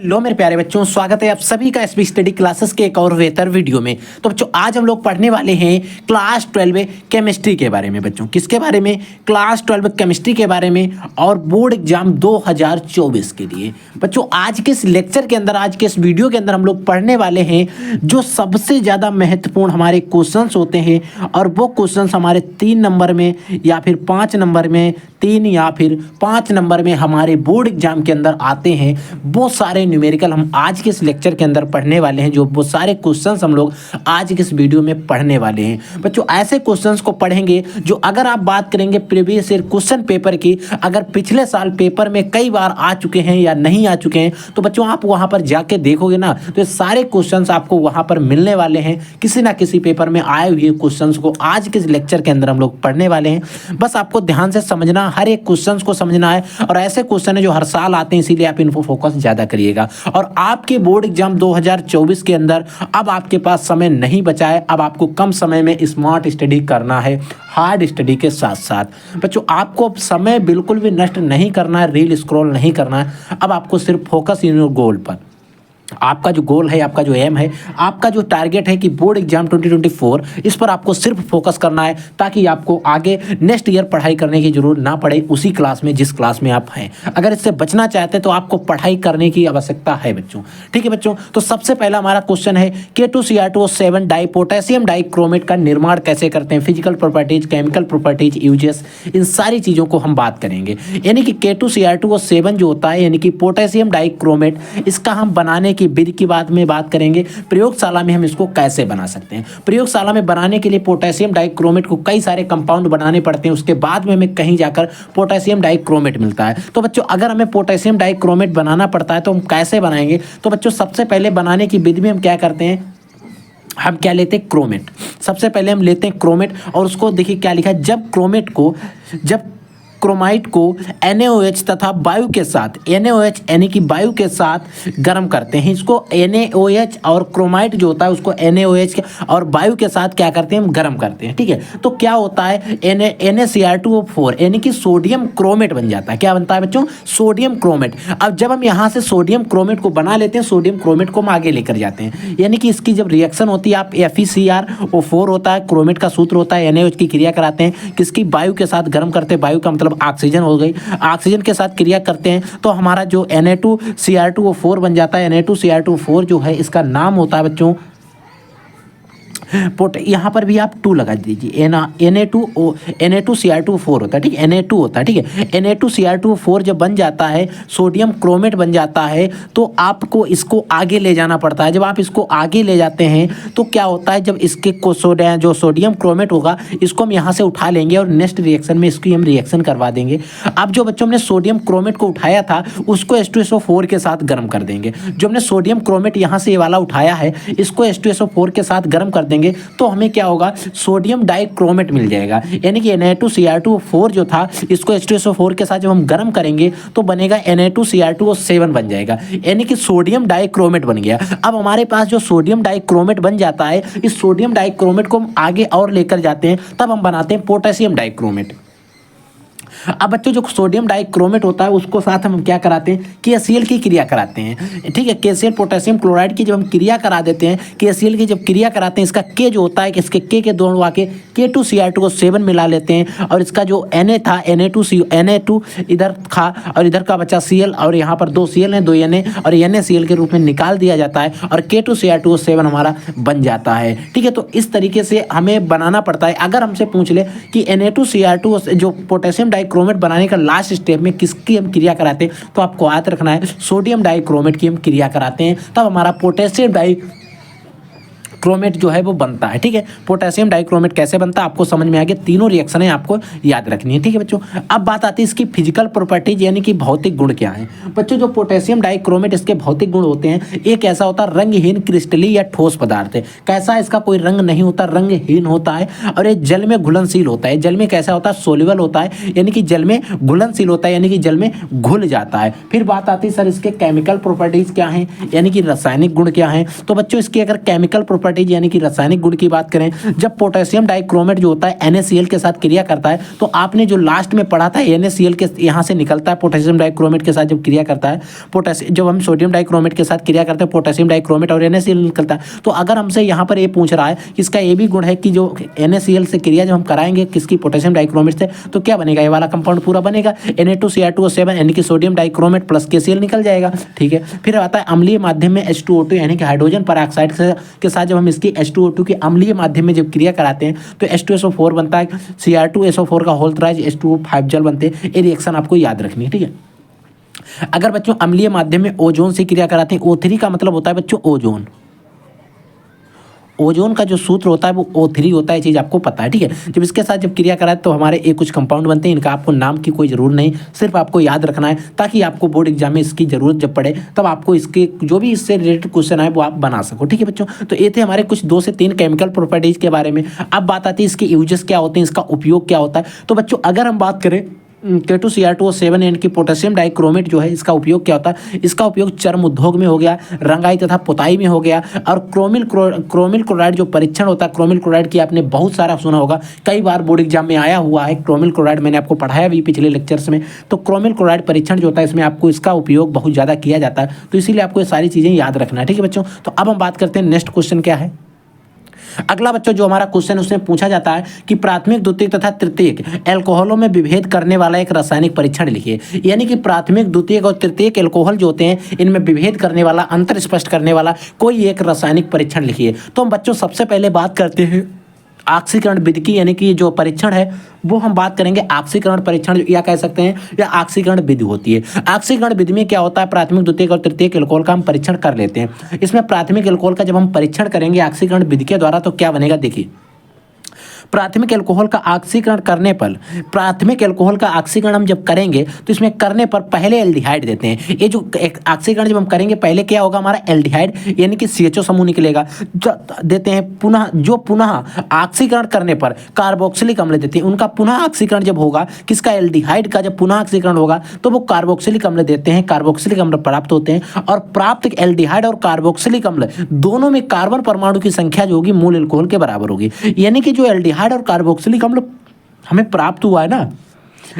Hello मेरे प्यारे बच्चों, स्वागत है आप सभी का एसबी स्टडी क्लासेस के एक और बेहतर वीडियो में। तो बच्चों आज हम लोग पढ़ने वाले हैं क्लास 12 केमिस्ट्री के बारे में। बच्चों किसके बारे में? क्लास 12 केमिस्ट्री के बारे में और बोर्ड एग्जाम 2024 के लिए। बच्चों आज के इस लेक्चर के अंदर, आज के इस वीडियो के अंदर हम लोग पढ़ने वाले हैं जो सबसे ज़्यादा महत्वपूर्ण हमारे क्वेश्चन होते हैं, और वो क्वेश्चन हमारे 3 नंबर में या फिर 5 नंबर में, 3 या फिर 5 नंबर में हमारे बोर्ड एग्जाम के अंदर आते हैं। वो सारे न्यूमेरिकल हम आज के इस लेक्चर के अंदर पढ़ने वाले हैं, जो वो सारे क्वेश्चंस हम लोग आज के इस वीडियो में पढ़ने वाले हैं। बच्चों ऐसे क्वेश्चंस को पढ़ेंगे जो, अगर आप बात करेंगे प्रीवियस ईयर क्वेश्चन पेपर की, अगर पिछले साल पेपर में कई बार आ चुके हैं या नहीं आ चुके हैं, तो बच्चों आप वहां पर जाके देखोगे ना, तो ये सारे क्वेश्चंस आपको वहां पर मिलने वाले हैं। किसी ना किसी पेपर में आए हुए क्वेश्चंस को आज के इस लेक्चर के अंदर हम लोग पढ़ने वाले हैं। बस आपको ध्यान से समझना, हर एक क्वेश्चन को समझना है, और ऐसे क्वेश्चन है जो हर साल आते हैं, इसीलिए आप इनको फोकस ज्यादा करिएगा। और आपके बोर्ड एग्जाम 2024 के अंदर अब आपके पास समय नहीं बचा है। अब आपको कम समय में स्मार्ट स्टडी करना है, हार्ड स्टडी के साथ साथ। बच्चों आपको अब समय बिल्कुल भी नष्ट नहीं करना है, रील स्क्रॉल नहीं करना है। अब आपको सिर्फ फोकस इन योर गोल पर। आपका जो गोल है, आपका जो एम है, आपका जो टारगेट है कि बोर्ड एग्जाम 2024, इस पर आपको सिर्फ फोकस करना है, ताकि आपको आगे नेक्स्ट ईयर पढ़ाई करने की जरूरत ना पड़े उसी क्लास में जिस क्लास में आप हैं। अगर इससे बचना चाहते हैं तो आपको पढ़ाई करने की आवश्यकता है बच्चों। ठीक है बच्चों, तो सबसे पहला हमारा क्वेश्चन है K2Cr2O7 डाई पोटेशियम डाइक्रोमेट का निर्माण कैसे करते हैं। Physical properties, chemical properties, uses, इन सारी चीज़ों को हम बात करेंगे। यानी कि K2Cr2O7 जो होता है, यानी कि पोटेशियम डाइक्रोमेट, इसका हम बनाने की विधि की बात में बात करेंगे। प्रयोगशाला में हम इसको कैसे बना सकते हैं। प्रयोगशाला में बनाने के लिए पोटेशियम डाइक्रोमेट को कई सारे कंपाउंड बनाने पड़ते हैं, उसके बाद में हमें कहीं जाकर पोटेशियम डाइक्रोमेट मिलता है। तो बच्चों अगर हमें पोटेशियम डाइक्रोमेट बनाना पड़ता है तो हम कैसे बनाएंगे? तो बच्चों सबसे पहले बनाने की विधि में हम क्या करते हैं, हम क्या लेते हैं, क्रोमेट। सबसे पहले हम लेते हैं क्रोमेट, और उसको देखिए क्या लिखा है, जब क्रोमाइट को NaOH तथा वायु के साथ, NaOH यानी कि वायु के साथ गर्म करते हैं। इसको NaOH और क्रोमाइट जो होता है उसको NaOH और वायु के साथ क्या करते हैं, हम गर्म करते हैं। ठीक है, तो क्या होता है, NaCr2O4 यानी कि सोडियम क्रोमेट बन जाता है। क्या बनता है बच्चों, सोडियम क्रोमेट। अब जब हम यहाँ से सोडियम क्रोमेट को बना लेते हैं, सोडियम क्रोमेट को हम आगे लेकर जाते हैं, यानी कि इसकी जब रिएक्शन होती है, आप FeCrO4 होता है, क्रोमेट का सूत्र होता है, NaOH की क्रिया कराते हैं, किसकी, वायु के साथ गर्म करते हैं। वायु का मतलब ऑक्सीजन हो गई, ऑक्सीजन के साथ क्रिया करते हैं तो हमारा जो Na2Cr2O4 बन जाता है। Na2Cr2O4 जो है, इसका नाम होता है बच्चों यहाँ पर भी आप 2 लगा दीजिए। Na2Cr2O4 होता है, ठीक है, Na2 होता है, ठीक है। Na2Cr2O4 जब बन जाता है, सोडियम क्रोमेट बन जाता है, तो आपको इसको आगे ले जाना पड़ता है। जब आप इसको आगे ले जाते हैं तो क्या होता है, जब इसके को जो सोडियम क्रोमेट होगा, इसको हम यहाँ से उठा लेंगे और नेक्स्ट रिएक्शन में इसकी हम रिएक्शन करवा देंगे। अब जो बच्चों हमने सोडियम क्रोमेट को उठाया था, उसको H2SO4 के साथ गर्म कर देंगे। जो हमने सोडियम क्रोमेट यहाँ से ये वाला उठाया है, इसको H2SO4 के साथ गर्म कर देंगे, तो हमें क्या होगा, सोडियम डाइक्रोमेट मिल जाएगा। यानी कि Na2Cr2O4 जो था, इसको H2SO4 के साथ जब हम गर्म करेंगे तो बनेगा Na2Cr2O7 बन जाएगा, यानी कि सोडियम डाइक्रोमेट बन गया। अब हमारे पास जो सोडियम डाइक्रोमेट बन जाता है, इस सोडियम डाइक्रोमेट को हम आगे और लेकर जाते हैं, तब हम बनाते हैं पोटेशियम डाइक्रोमेट। अब बच्चों जो सोडियम डाइक्रोमेट होता है, उसको साथ हम क्या कराते हैं, KCl की क्रिया कराते हैं। ठीक है, KCl पोटेशियम क्लोराइड की जब हम क्रिया करा देते हैं, KCl की जब क्रिया कराते हैं, इसका K जो होता है, इसके K के दोनों आके K2Cr2O7 मिला लेते हैं, और इसका जो Na था, Na2 इधर था, और इधर का बचा Cl, और यहाँ पर 2 Cl हैं, 2 Na, और NaCl के रूप में निकाल दिया जाता है, और K2Cr2O7 हमारा बन जाता है। ठीक है, तो इस तरीके से हमें बनाना पड़ता है। अगर हमसे पूछ ले कि Na2Cr2 जो पोटेशियम डाइक्रोमेट बनाने का लास्ट स्टेप में किसकी हम क्रिया कराते हैं, तो आपको याद रखना है, सोडियम डाइक्रोमेट की हम क्रिया कराते हैं, तब हमारा पोटेशियम डाइक्रोमेट जो है वो बनता है। ठीक है, पोटेशियम डाइक्रोमेट कैसे बनता है आपको समझ में आ गया। तीनों रिएक्शन है आपको याद रखनी है। ठीक है बच्चों, अब बात आती है इसकी फिजिकल प्रॉपर्टीज, यानी कि भौतिक गुण क्या है। बच्चों जो पोटेशियम डाइक्रोमेट, इसके भौतिक गुण होते हैं, एक ऐसा होता है रंगहीन क्रिस्टली या ठोस पदार्थ है। कैसा, इसका कोई रंग नहीं होता, रंगहीन होता है, और ये जल में घुलनशील होता है। जल में कैसा होता है, सोल्यूबल होता है, यानी कि जल में घुलनशील होता है, यानी कि जल में घुल जाता है। फिर बात आती है सर इसके केमिकल प्रॉपर्टीज क्या हैं, यानी कि रासायनिक गुण क्या हैं। तो बच्चों इसकी अगर केमिकल प्रॉपर्टी प्रॉपर्टीज यानी कि रासायनिक गुण की बात करें, जब पोटेशियम डाइक्रोमेट जो होता है NaCl के साथ क्रिया करता है, तो आपने जो लास्ट में पढ़ा था NaCl के यहाँ से निकलता है पोटेशियम डाइक्रोमेट के साथ जब क्रिया करता है, पोटेशियम जब हम सोडियम डाइक्रोमेट के साथ क्रिया करते हैं पोटेशियम डाइक्रोमेट और NaCl निकलता है। तो अगर हमसे यहाँ पर ये पूछ रहा है कि इसका ये भी गुण है कि जो NaCl से क्रिया जब हम कराएंगे किसकी पोटेशियम डाइक्रोमेट से, तो क्या बनेगा, ये वाला कंपाउंड पूरा बनेगा Na2Cr2O7 यानी कि सोडियम डाइक्रोमेट प्लस KCl निकल जाएगा। ठीक है, फिर आता है अम्लीय माध्यम में H2O2 यानी कि हाइड्रोजन पेरोक्साइड के साथ जब हम इसकी H2O2 की अम्लीय माध्यम में जब क्रिया कराते हैं तो H2SO4 बनता है, Cr2SO4 का होल त्रिज्य H2O5 जल बनते हैं। ये रिएक्शन आपको याद रखनी है। ठीक है, अगर बच्चों अम्लीय माध्यम में ओजोन से क्रिया कराते हैं, O3 का मतलब होता है बच्चों ओजोन, ओजोन का जो सूत्र होता है वो O3 होता है, चीज़ आपको पता है। ठीक है, जब इसके साथ जब क्रिया कराए तो हमारे एक कुछ कंपाउंड बनते हैं, इनका आपको नाम की कोई ज़रूरत नहीं, सिर्फ आपको याद रखना है ताकि आपको बोर्ड एग्जाम में इसकी ज़रूरत जब पड़े तब आपको इसके जो भी इससे रिलेटेड क्वेश्चन आए वो आप बना सको। ठीक है बच्चों, तो ये थे हमारे कुछ 2 से 3 केमिकल प्रॉपर्टीज़ के बारे में। अब बात आती है इसके यूजेस क्या होते हैं, इसका उपयोग क्या होता है। तो बच्चों अगर हम बात करें K2Cr2O7 यानी कि पोटेशियम डाइक्रोमेट जो है, इसका उपयोग क्या होता है, इसका उपयोग चर्म उद्योग में हो गया, रंगाई तथा पुताई में हो गया, और क्रोमिल क्लोराइड जो परीक्षण होता है, क्रोमिल क्लोराइड की आपने बहुत सारा सुना होगा, कई बार बोर्ड एग्जाम में आया हुआ है क्रोमिल क्लोराइड, मैंने आपको पढ़ाया भी पिछले लेक्चर्स में। तो क्रोमिल क्लोराइड परीक्षण जो होता है इसमें आपको इसका उपयोग बहुत ज़्यादा किया जाता है, तो इसीलिए आपको ये सारी चीज़ें याद रखना है। ठीक है बच्चों, तो अब हम बात करते हैं नेक्स्ट क्वेश्चन क्या है। अगला बच्चों जो हमारा क्वेश्चन उसमें पूछा जाता है कि प्राथमिक, द्वितीयक तथा तृतीयक एल्कोहलों में विभेद करने वाला एक रासायनिक परीक्षण लिखिए। यानी कि प्राथमिक, द्वितीयक और तृतीयक एल्कोहल जो होते हैं इनमें विभेद करने वाला, अंतर स्पष्ट करने वाला कोई एक रासायनिक परीक्षण लिखिए। तो हम बच्चों सबसे पहले बात करते हैं ऑक्सीकरण विधि की, यानी कि जो परीक्षण है वो हम बात करेंगे ऑक्सीकरण परीक्षण, या कह सकते हैं या ऑक्सीकरण विधि होती है। ऑक्सीकरण विधि में क्या होता है, प्राथमिक, द्वितीयक और तृतीयक एल्कोहल का हम परीक्षण कर लेते हैं। इसमें प्राथमिक एल्कोहल का जब हम परीक्षण करेंगे ऑक्सीकरण विधि के द्वारा तो क्या बनेगा, देखिए प्राथमिक एल्कोहल का ऑक्सीकरण करने पर, प्राथमिक एल्कोहल का ऑक्सीकरण हम जब करेंगे तो इसमें करने पर पहले एल्डिहाइड देते हैं। ये जो ऑक्सीकरण जब हम करेंगे पहले क्या होगा, हमारा एल्डिहाइड यानी कि CHO समूह निकलेगा, देते हैं। पुनः जो पुनः ऑक्सीकरण करने पर कार्बोक्सिलिक अम्ल देते हैं, उनका पुनः ऑक्सीकरण जब होगा किसका, एल्डिहाइड का जब पुनः ऑक्सीकरण होगा तो वो कार्बोक्सिलिक अम्ल देते हैं, कार्बोक्सिलिक अम्ल प्राप्त होते हैं। और प्राप्त एल्डिहाइड और कार्बोक्सिलिक अम्ल दोनों में कार्बन परमाणु की संख्या जो होगी मूल एल्कोहल के बराबर होगी। यानी कि जो एल्डिहाइड और कार्बोक्सिलिक अम्ल हमें प्राप्त हुआ है ना,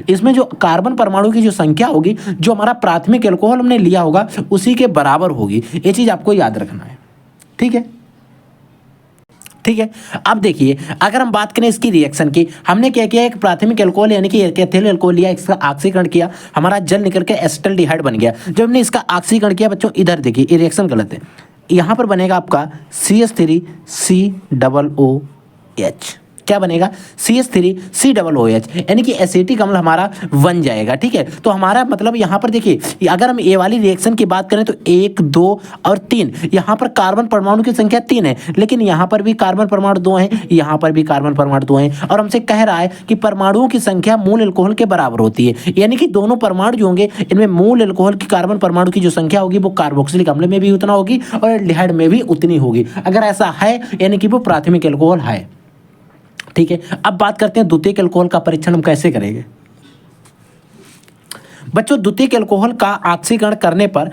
इसमें जो कार्बन परमाणु की जो संख्या होगी जो हमारा प्राथमिक एल्कोहल हमने लिया होगा उसी के बराबर होगी। ये चीज आपको याद रखना है। ठीक है, ठीक है। अब देखिए अगर हम बात करें इसकी रिएक्शन की, हमने क्या किया, एक प्राथमिक एल्कोहल यानी कि एथिल एल्कोहल लिया, इसका ऑक्सीकरण किया, हमारा जल निकल के एसिटाल्डिहाइड बन गया। जब हमने इसका ऑक्सीकरण किया बच्चों, इधर देखिए ये रिएक्शन गलत है, यहाँ पर बनेगा आपका CH3COOH, क्या बनेगा, CH3COOH, यानी कि एसिटिक अम्ल हमारा बन जाएगा। ठीक है, तो हमारा मतलब यहाँ पर देखिए अगर हम ये वाली रिएक्शन की बात करें तो 1, 2 और 3, यहाँ पर कार्बन परमाणु की संख्या 3 है, लेकिन यहाँ पर भी कार्बन परमाणु 2 हैं, यहाँ पर भी कार्बन परमाणु 2 हैं, और हमसे कह रहा है कि परमाणुओं की संख्या मूल एल्कोहल के बराबर होती है। यानी कि दोनों परमाणु जो होंगे इनमें मूल एल्कोहल की कार्बन परमाणु की जो संख्या होगी वो कार्बोक्सिलिक अम्ल में भी उतना होगी और एल्डिहाइड में भी उतनी होगी। अगर ऐसा है यानी कि वो प्राथमिक एल्कोहल है। ठीक है, अब बात करते हैं द्वितीयक एल्कोहल का परीक्षण हम कैसे करेंगे। बच्चों द्वितीयक एल्कोहल का ऑक्सीकरण करने पर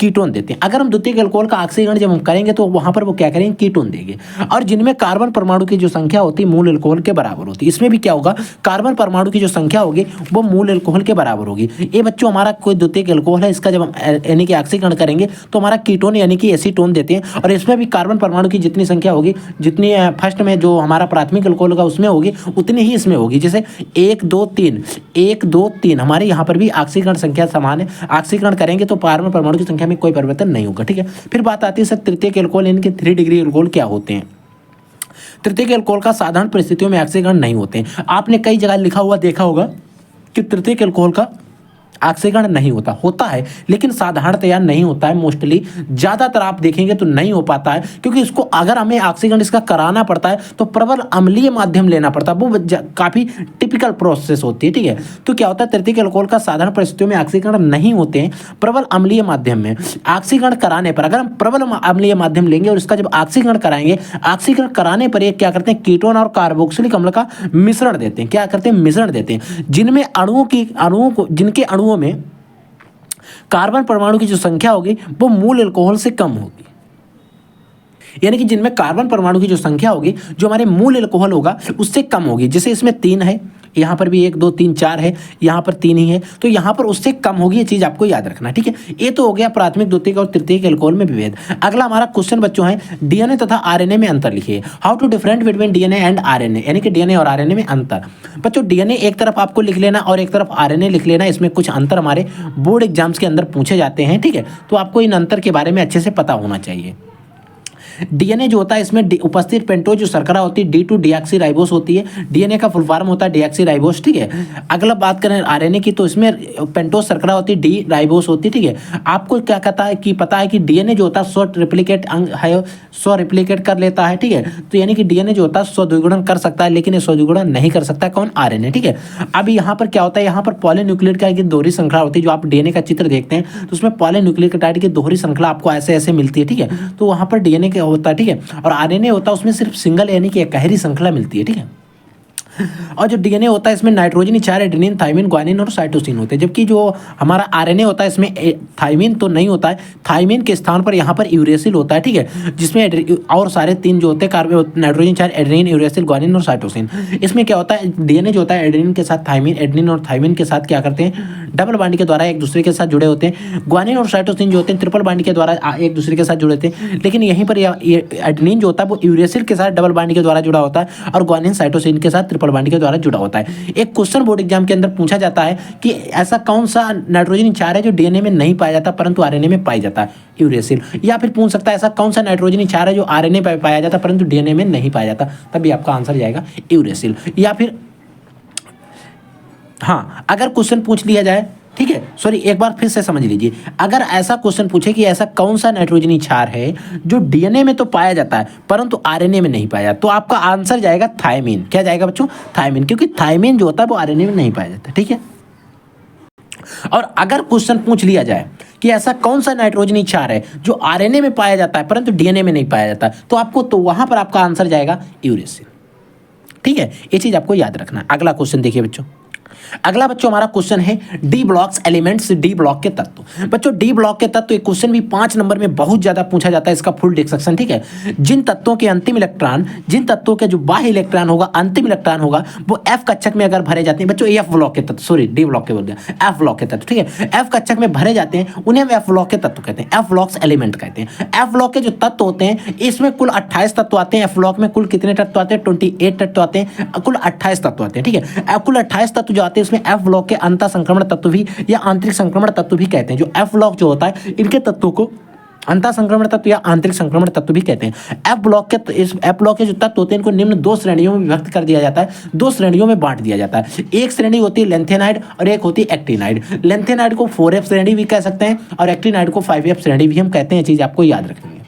कीटोन देते हैं। अगर हम द्वितीयक एल्कोहल का ऑक्सीकरण जब हम करेंगे तो वहां पर वो क्या करेंगे, कीटोन देंगे, और जिनमें कार्बन परमाणु की जो संख्या होती है मूल एल्कोहल के बराबर होती है। इसमें भी क्या होगा, कार्बन परमाणु की जो संख्या होगी वो मूल एल्कोहल के बराबर होगी। ये बच्चों हमारा कोई द्वितीयक एल्कोहल है, इसका जब हम यानी कि ऑक्सीकरण करेंगे तो हमारा कीटोन यानी कि एसीटोन देते हैं, और इसमें भी कार्बन परमाणु की जितनी संख्या होगी, जितनी फर्स्ट में जो हमारा प्राथमिक एल्कोहल होगा उसमें होगी उतनी ही इसमें होगी। जैसे 1, 2, 3, 1, 2, 3 हमारे यहाँ पर भी ऑक्सीकरण संख्या समान है। ऑक्सीकरण करेंगे तो कार्बन परमाणु की संख्या में कोई परिवर्तन नहीं होगा। ठीक है, फिर बात आती है सर तृतीयक एल्कोहल यानी कि 3 डिग्री एल्कोहल क्या होते हैं। तृतीयक एल्कोहल का साधारण परिस्थितियों में ऑक्सीकरण नहीं होते हैं। आपने कई जगह लिखा हुआ देखा होगा कि तृतीयक एल्कोहल का ऑक्सीकरण नहीं होता है, लेकिन साधारणतया नहीं होता है। मोस्टली ज़्यादातर आप देखेंगे तो नहीं हो पाता है, क्योंकि इसको अगर हमें ऑक्सीकरण इसका कराना पड़ता है तो प्रबल अम्लीय माध्यम लेना पड़ता है, वो काफ़ी टिपिकल प्रोसेस होती है। ठीक है, तो क्या होता है तृतीयक एल्कोहल का साधारण परिस्थितियों में ऑक्सीकरण नहीं होते हैं। प्रबल अम्लीय माध्यम में ऑक्सीकरण कराने पर, अगर हम प्रबल अम्लीय माध्यम लेंगे और इसका जब ऑक्सीकरण कराएंगे, ऑक्सीकरण कराने पर ये क्या करते हैं, कीटोन और कार्बोक्सिलिक अम्ल का मिश्रण देते हैं। क्या करते हैं, मिश्रण देते हैं, जिनमें जिनके अणुओं में कार्बन परमाणु की जो संख्या होगी वो मूल एल्कोहल से कम होगी। यानी कि जिनमें कार्बन परमाणु की जो संख्या होगी, जो हमारे मूल एल्कोहल होगा उससे कम होगी। जैसे इसमें 3 है, यहाँ पर भी 1 2 3 4 है, यहाँ पर 3 ही है, तो यहाँ पर उससे कम होगी। ये चीज़ आपको याद रखना, ठीक है। ये तो हो गया प्राथमिक, द्वितीयक और तृतीयक एल्कोहल में विभेद। अगला हमारा क्वेश्चन बच्चों है, डीएनए तथा आरएनए में अंतर लिखिए। How to different between DNA and RNA, यानी कि डीएनए और आरएनए में अंतर। बच्चों डीएनए एक तरफ आपको लिख लेना और एक तरफ आरएनए लिख लेना। इसमें कुछ अंतर हमारे बोर्ड एग्जाम्स के अंदर पूछे जाते हैं, ठीक है। तो आपको इन अंतर के बारे में अच्छे से पता होना चाहिए। डीएनए जो होता है इसमें उपस्थित पेंटोज जो शर्करा होती है D2 डीऑक्सी राइबोस होती है। डीएनए का फुल फॉर्म होता है डीऑक्सी राइबोस, ठीक है। अगला बात करें आरएनए की, तो इसमें पेंटोज शर्करा होती है, डी राइबोस होती है, ठीक है। आपको क्या कहता है कि पता है कि डीएनए जो होता है 100 रिप्लिकेट है, 100 रिप्लिकेट कर लेता है, ठीक है। तो यानी कि डीएनए जो होता है 100 द्विगुणन कर सकता है, लेकिन 100 द्विगुणन नहीं कर सकता कौन, आरएनए, ठीक है। अब यहाँ पर क्या होता है, यहाँ पर पॉलीन्यूक्लियोटाइड का एक दोहरी श्रृंखला होती है। जो आप डीएनए का चित्र देखते हैं तो उसमें पॉलीन्यूक्लियोटाइड की दोहरी श्रृंखला आपको ऐसे ऐसे मिलती है, ठीक है। तो वहाँ पर डीएनए क्या होता है, ठीक है। और आरएनए होता है उसमें सिर्फ सिंगल यानी कि एकहरी श्रृंखला मिलती है, ठीक है। और जो डीएनए होता है इसमें नाइट्रोजन, चार एडेनिन, थाइमिन, ग्वानिन और साइटोसिन होते हैं। जबकि जो हमारा आरएनए होता है इसमें थाइमिन तो नहीं होता है, थाइमिन के स्थान पर यहाँ पर यूरेसिल होता है, ठीक है। जिसमें और सारे 3 जो होते हैं कार्बन, नाइट्रोजन, चार एडेनिन, यूरेसिल, ग्वानिन और साइटोसिन। इसमें क्या होता है, डीएनए जो होता है एडेनिन के साथ थाइमिन, एडेनिन और थाइमिन के साथ क्या करते हैं, डबल बॉन्ड के द्वारा एक दूसरे के साथ जुड़े होते हैं। ग्वानिन और साइटोसिन जो होते हैं ट्रिपल बॉन्ड के द्वारा एक दूसरे के साथ जुड़े होते हैं। लेकिन यहीं पर एडेनिन जो होता है वो यूरेसिल के साथ डबल बॉन्ड के द्वारा जुड़ा होता है और ग्वानिन साइटोसिन के साथ ट्रिपल बॉन्ड के द्वारा जुड़ा होता है। एक क्वेश्चन बोर्ड एग्जाम के अंदर पूछा जाता है कि ऐसा कौन सा नाइट्रोजन क्षार है जो डीएनए में नहीं पाया जाता परंतु आरएनए में पाया जाता है, यूरेसिल। या फिर पूछ सकता है ऐसा कौन सा नाइट्रोजन क्षार है जो आरएनए में पाया जाता परंतु डीएनए में नहीं पाया जाता, तभी आपका आंसर जाएगा यूरेसिल। या फिर हाँ, अगर क्वेश्चन पूछ लिया जाए, ठीक है, सॉरी एक बार फिर से समझ लीजिए, अगर ऐसा क्वेश्चन पूछे कि ऐसा कौन सा नाइट्रोजनी क्षार है जो डीएनए में तो पाया जाता है परंतु आरएनए में नहीं पाया, तो आपका आंसर जाएगा थायमिन। क्या जाएगा बच्चों, थायमिन, क्योंकि थायमिन जो होता है वो आरएनए में नहीं पाया जाता, ठीक है। और अगर क्वेश्चन पूछ लिया जाए कि ऐसा कौन सा नाइट्रोजनी क्षार है जो आरएनए में पाया जाता है परंतु डीएनए में नहीं पाया जाता, तो आपको, तो वहां पर आपका आंसर जाएगा यूरेसिल, ठीक है। ये चीज आपको याद रखना है। अगला क्वेश्चन देखिए बच्चों, अगला बच्चों हमारा क्वेश्चन है D blocks elements, D block के तत्व। बच्चों डी ब्लॉक के तत्व, एक क्वेश्चन भी 5 नंबर में बहुत ज्यादा पूछा जाता है, इसका फुल डिस्कशन, ठीक है। जिन तत्वों के अंतिम इलेक्ट्रॉन, जिन तत्वों के जो बाह्य इलेक्ट्रॉन होगा, अंतिम इलेक्ट्रॉन होगा, वो एफ कक्षक में अगर भरे जाते हैं, बच्चों एफ ब्लॉक के तत्व, सॉरी डी ब्लॉक के बोल दिया, एफ ब्लॉक के तत्व, ठीक है। एफ कक्षक में भरे जाते हैं, उन्हें हम एफ ब्लॉक के तत्व कहते हैं, एफ ब्लॉक्स एलिमेंट कहते हैं। एफ ब्लॉक के जो तत्व होते हैं इसमें कुल 28 तत्व आते हैं। एफ ब्लॉक में कुल कितने तत्व आते हैं, 28 तत्व आते हैं, कुल 28 तत्व आते हैं, ठीक है। कुल 28 तत्व जो आते हैं इसमें एफ ब्लॉक के अंतर संक्रमण तत्व भी या आंतरिक संक्रमण तत्व भी कहते हैं। जो एफ ब्लॉक जो होता है इनके तत्वों को अंतर संक्रमण तत्व या आंतरिक संक्रमण तत्व भी कहते हैं। एफ ब्लॉक के, इस एफ ब्लॉक के जो तत्व होते हैं इनको निम्न 2 श्रेणियों में विभक्त कर दिया जाता है, 2 श्रेणियों में बांट दिया जाता है। एक श्रेणी होती है लेंथेनाइड और एक होती है एक्टिनाइड। लेंथेनाइड को 4F श्रेणी भी कह सकते हैं और एक्टिनाइड को 5F श्रेणी भी हम कहते हैं। चीज आपको याद रखनी है,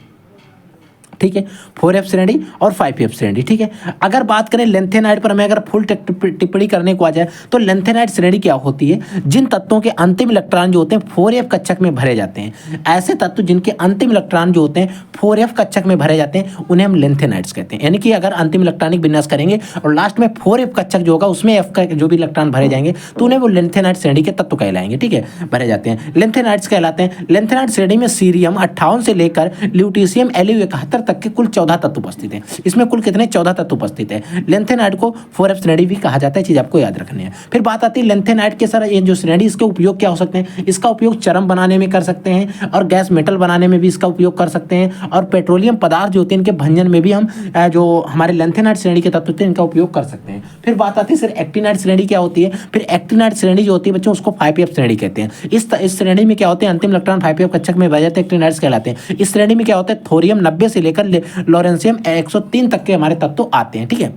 ठीक है। 4F श्रेणी और 5F श्रेणी, ठीक है। अगर बात करें लेंथेनाइड पर, हमें अगर फुल टिप्पणी करने को आ जाए तो लेंथेनाइड श्रेणी क्या होती है, जिन तत्वों के अंतिम इलेक्ट्रॉन जो होते हैं 4F कक्षक में भरे जाते हैं। ऐसे तत्व जिनके अंतिम इलेक्ट्रॉन जो होते हैं 4F कक्षक में भरे जाते हैं उन्हें हम लेंथेनाइड्स कहते हैं। यानी कि अगर अंतिम इलेक्ट्रॉनिक विन्यास करेंगे और लास्ट में 4F कक्षक जो होगा उसमें F का जो भी इलेक्ट्रॉन भरे जाएंगे तो उन्हें वो लेंथेनाइड श्रेणी के तत्व कहलाएंगे, ठीक है, भरे जाते हैं, लेंथेनाइड्स कहलाते हैं। लेंथेनाइड श्रेणी में सीरियम 58 से लेकर ल्यूटीशियम एलिव 71 तक के कुल 14 तत्व उपस्थित हैं। इसमें कुल कितने, 14 तत्व उपस्थित हैं। लेंथेनाइड को 4F श्रेणी भी कहा जाता है, चीज आपको याद रखनी है। फिर बात आती है लेंथेनाइड के, सर ये जो श्रेणी, इसके उपयोग क्या हो सकते हैं। इसका उपयोग चरम बनाने में कर सकते हैं और गैस मेटल बनाने में भी इसका उपयोग कर सकते हैं और पेट्रोलियम पदार्थ जो होते हैं इनके भंजन में भी हम जो हमारे लेंथेनाइड श्रेणी के तत्व होते हैं इनका उपयोग कर सकते हैं। फिर बात आती है सर एक्टिनाइड श्रेणी क्या होती है। फिर एक्टिनाइड श्रेणी जो होती है बच्चों उसको 5F श्रेणी कहते हैं। इस श्रेणी में क्या होते हैं, अंतिम इलेक्ट्रॉन 5F कक्षक में भरे जाते हैं, एक्टिनाइड्स कहलाते हैं। इस श्रेणी में क्या होता है, थोरियम 90 से लेकर लॉरेंशियम 103 तक के हमारे तत्व आते हैं, ठीक है।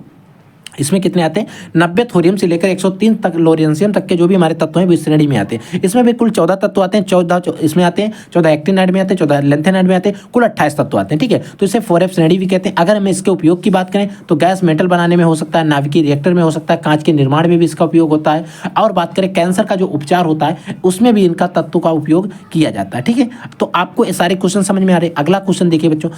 इसमें कितने आते हैं, 90 थोरियम से लेकर 103 तक लोरेंशियम तक के जो भी हमारे तत्व हैं वो इस श्रेणी में आते हैं। इसमें भी कुल 14 तत्व आते हैं, 14 इसमें आते हैं, 14 एक्टिनाइड में आते हैं, 14 लेंथेनाइड में आते हैं, कुल 28 तत्व आते हैं, ठीक है। तो इसे 4F श्रेणी भी कहते हैं। अगर हम इसके उपयोग की बात करें तो गैस मेटल बनाने में हो सकता है, नाभिकीय रिएक्टर में हो सकता है, कांच के निर्माण में भी इसका उपयोग होता है और बात करें कैंसर का जो उपचार होता है उसमें भी इनका तत्व का उपयोग किया जाता है, ठीक है। तो आपको ये सारे क्वेश्चन समझ में आ रहे हैं। अगला क्वेश्चन देखिए बच्चों,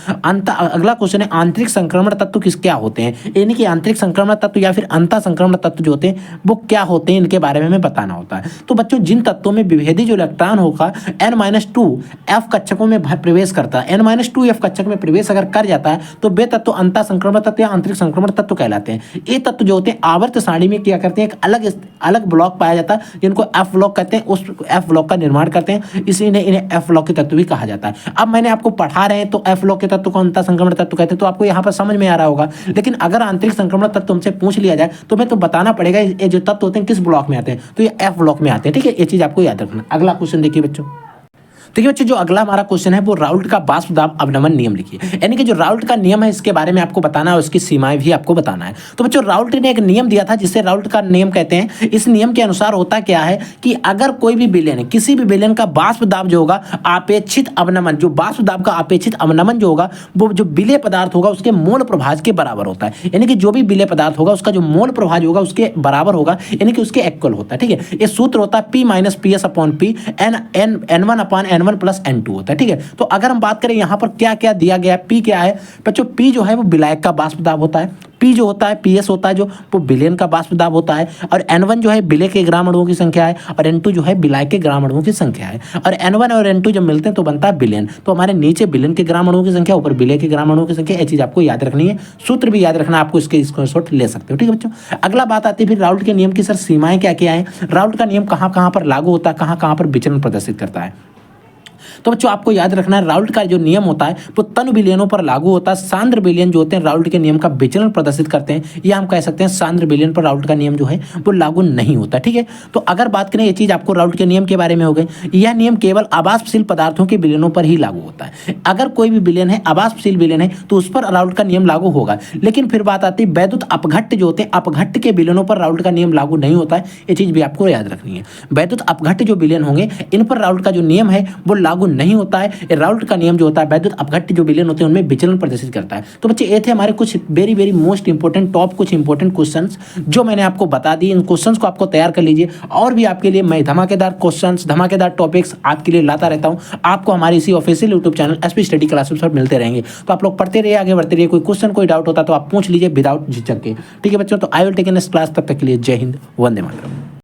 अगला क्वेश्चन है आंतरिक संक्रमण तत्व किस क्या होते हैं। यानी कि आंतरिक संक्रमण तत्व तत्व या फिर अंतः संक्रमण तत्व जो होते हैं वो क्या होते हैं, इनके बारे में हमें बताना होता है। तो बच्चों जिन तत्वों में विभेदी जो इलेक्ट्रॉन होगा n-2 f कक्षकों में प्रवेश करता है, n-2 f कक्षक में प्रवेश अगर कर जाता है तो वे तत्व अंतः संक्रमण तत्व या आंतरिक संक्रमण तत्व कहलाते हैं। ये तत्व जो होते हैं आवर्त सारणी में क्या करते हैं, एक अलग अलग ब्लॉक पाया जाता है जिनको f ब्लॉक कहते हैं, उस f ब्लॉक का निर्माण करते हैं, इसलिए इन्हें f ब्लॉक के तत्व भी कहा जाता है। अब मैंने आपको पढ़ा रहे हैं तो f ब्लॉक के तत्व को अंतः संक्रमण तत्व कहते हैं, तो आपको यहाँ पर समझ में आ रहा होगा। लेकिन अगर आंतरिक संक्रमण तत्व हमसे पूछ लिया जाए तो मैं तो बताना पड़ेगा ये जो तत्व होते हैं किस ब्लॉक में आते हैं, तो ये f ब्लॉक में आते हैं। ठीक है, ये चीज आपको याद रखना। अगला क्वेश्चन देखिए बच्चों। देखिए बच्चों जो अगला हमारा क्वेश्चन है वो राउल्ट का वाष्प दाब अवनमन नियम लिखिए, यानी कि जो राउल्ट का नियम है इसके बारे में आपको बताना है, उसकी सीमाएं भी आपको बताना है। तो बच्चों राउल्ट ने एक नियम दिया था जिसे राउल्ट का नियम कहते हैं। इस नियम के अनुसार होता क्या है कि अगर कोई भी विलयन, किसी भी विलयन का वाष्प दाब जो होगा अपेक्षित अवनमन, जो वाष्प दाब का अपेक्षित अवनमन जो होगा वो जो विलेय पदार्थ होगा उसके मोल प्रभाज के बराबर होता है, यानी कि जो भी विलेय पदार्थ होगा उसका जो मोल प्रभाज होगा उसके बराबर होगा, यानी कि उसके इक्वल होता है। ठीक है, ये सूत्र होता है P - PS upon P N1 upon N1 plus N2 होता है। ठीक है, तो अगर हम बात करें यहाँ पर क्या क्या दिया गया है, P क्या है बच्चों, P जो है वो विलायक का वाष्प दाब होता है, P जो होता है PS होता है जो वो विलयन का वाष्प दाब होता है, और N1 जो है विलेय के ग्राम अणुओं की संख्या है, और N2 जो है विलायक के ग्राम अणुओं की संख्या है, और N1 और N2 जब मिलते हैं तो बनता है विलयन। तो हमारे नीचे विलयन के ग्राम अणुओं की संख्या, ऊपर विलेय के ग्राम अणुओं की संख्या, ये चीज आपको याद रखनी है। सूत्र भी याद रखना, आपको इसके स्क्रीनशॉट ले सकते हो। ठीक है बच्चों, अगला बात आती है फिर राउल्ट के नियम की सर सीमाएं क्या क्या है, राउल्ट का नियम कहाँ कहाँ पर लागू होता है, कहाँ कहाँ पर विचलन प्रदर्शित करता है। तो बच्चों आपको याद रखना है राउल्ट का जो नियम होता है वो तन विलयनों पर लागू होता है। सांद्र विलयन जो होते हैं राउल्ट के नियम का विचलन प्रदर्शित करते हैं, या हम कह सकते हैं सांद्र विलयन पर राउल्ट का नियम जो है वो लागू नहीं होता। ठीक है, तो अगर बात करें ये चीज आपको राउल्ट के नियम के बारे में हो गई, यह नियम केवल अवाष्पशील पदार्थों के विलयनों पर ही लागू होता है। अगर कोई भी विलयन है अवाष्पशील विलयन है तो उस पर राउल्ट का नियम लागू होगा। लेकिन फिर बात आती है वैद्युत अपघट्ट जो होते हैं, अपघट्ट के विलयनों पर राउल्ट का नियम लागू नहीं होता है, ये चीज भी आपको याद रखनी है। वैद्युत अपघट्ट जो विलयन होंगे इन पर राउल्ट का जो नियम है वो लागू नहीं होता है। राउल्ट का नियम जो होता है वैद्युत अपघट्ट जो विलयन होते हैं उनमें विचलन प्रदर्शित करता है। तो बच्चे ये थे हमारे कुछ very very most important top कुछ इंपोर्टेंट क्वेश्चंस जो मैंने आपको बता दी। इन क्वेश्चंस को आपको तैयार कर लीजिए, और भी आपके लिए मैं धमाकेदार क्वेश्चंस, धमाकेदार टॉपिक्स आपके लिए लाता रहता हूँ। आपको हमारे इसी official YouTube channel SP study classes पर मिलते रहेंगे। तो आप लोग पढ़ते रहिए, आगे बढ़ते रहिए। कोई क्वेश्चन कोई डाउट होता तो आप पूछ लीजिए विदाउट झिझक के। ठीक है बच्चों, तो I will take in next class. तब तक के लिए जय हिंद, वंदे मातरम।